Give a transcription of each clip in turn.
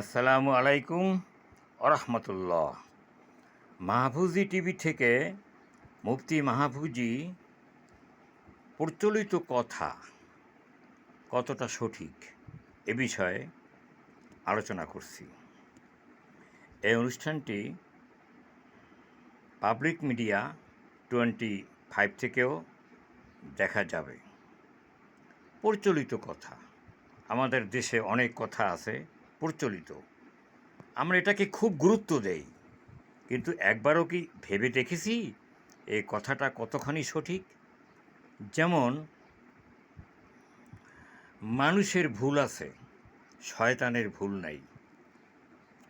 আসসালামু আলাইকুম আরহামতুল্লাহ। মাহফুজি টিভি থেকে মুফতি মাহফুজি প্রচলিত কথা কতটা সঠিক এ বিষয়ে আলোচনা করছি। এই অনুষ্ঠানটি পাবলিক মিডিয়া 25 থেকেও দেখা যাবে। প্রচলিত কথা, আমাদের দেশে অনেক কথা আছে প্রচলিত, আমরা এটাকে খুব গুরুত্ব দেই, কিন্তু একবারও কি ভেবে দেখেছি এই কথাটা কতখানি সঠিক? যেমন মানুষের ভুল আছে, শয়তানের ভুল নাই।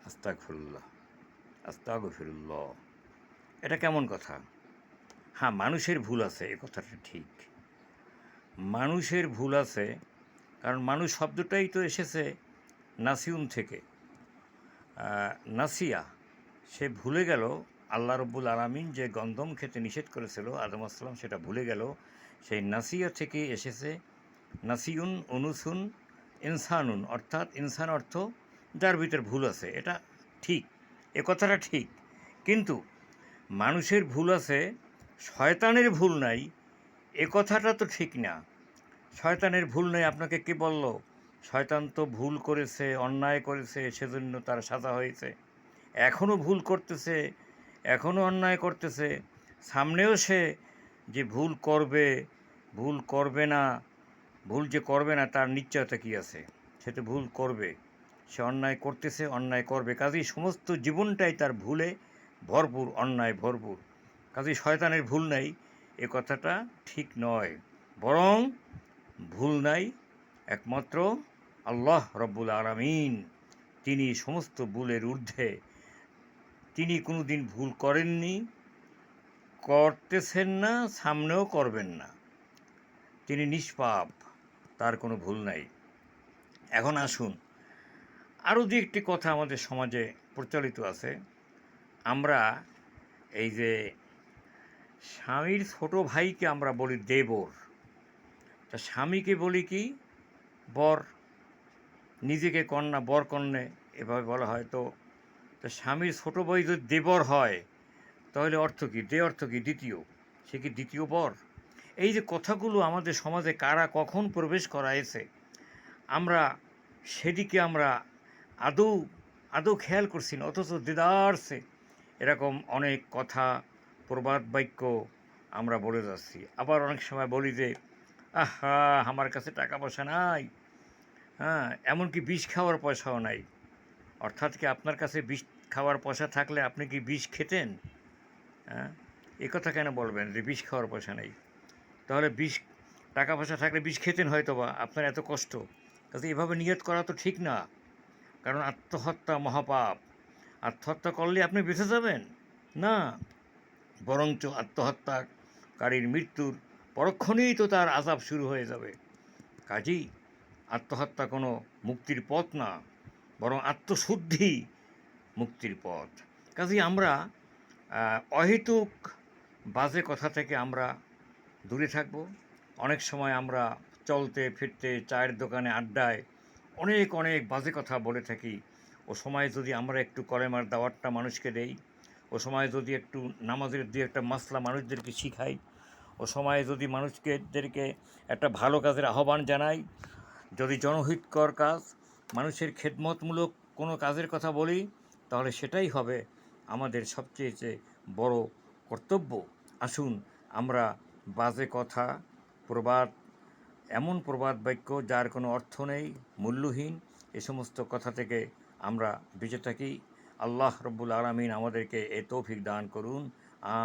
আস্তাগফিরুল্লাহ, আস্তাগফিরুল্লাহ। এটা কেমন কথা? হ্যাঁ, মানুষের ভুল আছে, এ কথাটা ঠিক। মানুষের ভুল আছে, কারণ মানুষ শব্দটাই তো এসেছে নাসিউন থেকে। নাসিয়া, সে ভুলে গেল আল্লাহ রব্বুল আলামিন যে গন্ধম খেতে নিষেধ করেছিল আদম আসসালাম, সেটা ভুলে গেল। সেই নাসিয়া থেকে এসেছে নাসিউন, অনুসুন, ইনসানুন, অর্থাৎ ইনসান অর্থ যার ভিতর ভুল আছে। এটা ঠিক, এ কথাটা ঠিক, কিন্তু মানুষের ভুল আছে, শয়তানের ভুল নাই, এ কথাটা তো ঠিক না। শয়তানের ভুল নেই আপনাকে কে বলল? শয়তান তো ভুল করেছে, অন্যায় করেছে, সেজন্য তার সাজা হয়েছে। এখনও ভুল করতেছে, এখনও অন্যায় করতেছে, সামনেও সে যে ভুল করবে, ভুল করবে না, ভুল যে করবে না তার নিশ্চয়তা কী আছে? সে তো ভুল করবে, সে অন্যায় করতেছে, অন্যায় করবে। কাজেই সমস্ত জীবনটাই তার ভুলে ভরপুর, অন্যায় ভরপুর। কাজেই শয়তানের ভুল নাই, এ কথাটা ঠিক নয়। বরং ভুল নাই একমাত্র আল্লাহ রব্বুল আলামিন, তিনি সমস্ত ভুলের ঊর্ধ্বে। তিনি কোনো দিন ভুল করেননি, করতেছেন না, সামনেও করবেন না। তিনি নিষ্পাপ, তার কোনো ভুল নাই। এখন আসুন, আরও যে একটি কথা আমাদের সমাজে প্রচলিত আছে। আমরা এই যে স্বামীর ছোট ভাইকে আমরা বলি দেবর, তা স্বামীকে বলি কি? বর। নিজেকে কন্যা, বর কন্যে এভাবে বলা হয়। তো স্বামীর ছোট ভাই যদি দেবর হয়, তাহলে অর্থ কী? দে অর্থ কী? দ্বিতীয়। সে কি দ্বিতীয় বর? এই যে কথাগুলো আমাদের সমাজে কারা কখন প্রবেশ করাইছে, আমরা সেদিকে আমরা আদৌ আদৌ খেয়াল করছি না, অথচ দেদারসে এরকম অনেক কথা, প্রবাদ বাক্য আমরা বলে যাচ্ছি। আবার অনেক সময় বলি যে আহা, আমার কাছে টাকা পয়সা নাই, হ্যাঁ, এমনকি বিষ খাওয়ার পয়সাও নাই। অর্থাৎ কি, আপনার কাছে বিষ খাওয়ার পয়সা থাকলে আপনি কি বিষ খেতেন? হ্যাঁ, এ কথা কেন বলবেন যে বিষ খাওয়ার পয়সা নেই? তাহলে টাকা পয়সা থাকলে বিষ খেতেন হয়তো বা, আপনার এত কষ্ট। কাজে এভাবে নিয়ত করা তো ঠিক না, কারণ আত্মহত্যা মহাপাপ। আত্মহত্যা করলে আপনি বেঁচে যাবেন না, বরঞ্চ আত্মহত্যাকারীর মৃত্যুর পরক্ষণেই তো তার আযাব শুরু হয়ে যাবে। কাজেই আত্মহত্যা কোনো মুক্তির পথ না, বরং আত্মশুদ্ধি মুক্তির পথ। কাজেই আমরা অহেতুক বাজে কথা থেকে আমরা দূরে থাকব। অনেক সময় আমরা চলতে ফিরতে, চায়ের দোকানে, আড্ডায় অনেক অনেক বাজে কথা বলে থাকি। ও সময় যদি আমরা একটু কলেমার দাওয়াতটা মানুষকে দেই, ও সময় যদি একটু নামাজের দিয়ে একটা মাসলা মানুষদেরকে শিখাই, ও সময় যদি মানুষদেরকে একটা ভালো কাজের আহ্বান জানাই, যদি জনহিতকর কাজ, মানুষের খেদমতমূলক কোনো কাজের কথা বলি, তাহলে সেটাই হবে আমাদের সবচেয়ে বড় কর্তব্য। আসুন আমরা বাজে কথা, প্রবাদ, এমন প্রবাদ বাক্য যার কোনো অর্থ নেই, মূল্যহীন, এ সমস্ত কথা থেকে আমরা বেঁচে থাকি। আল্লাহ রব্বুল আলামিন আমাদেরকে এ তৌফিক দান করুন।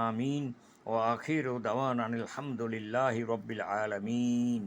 আমিন। ও আখিরু দাওয়ানা আনিল হামদুলিল্লাহি রব্বিল আলামিন।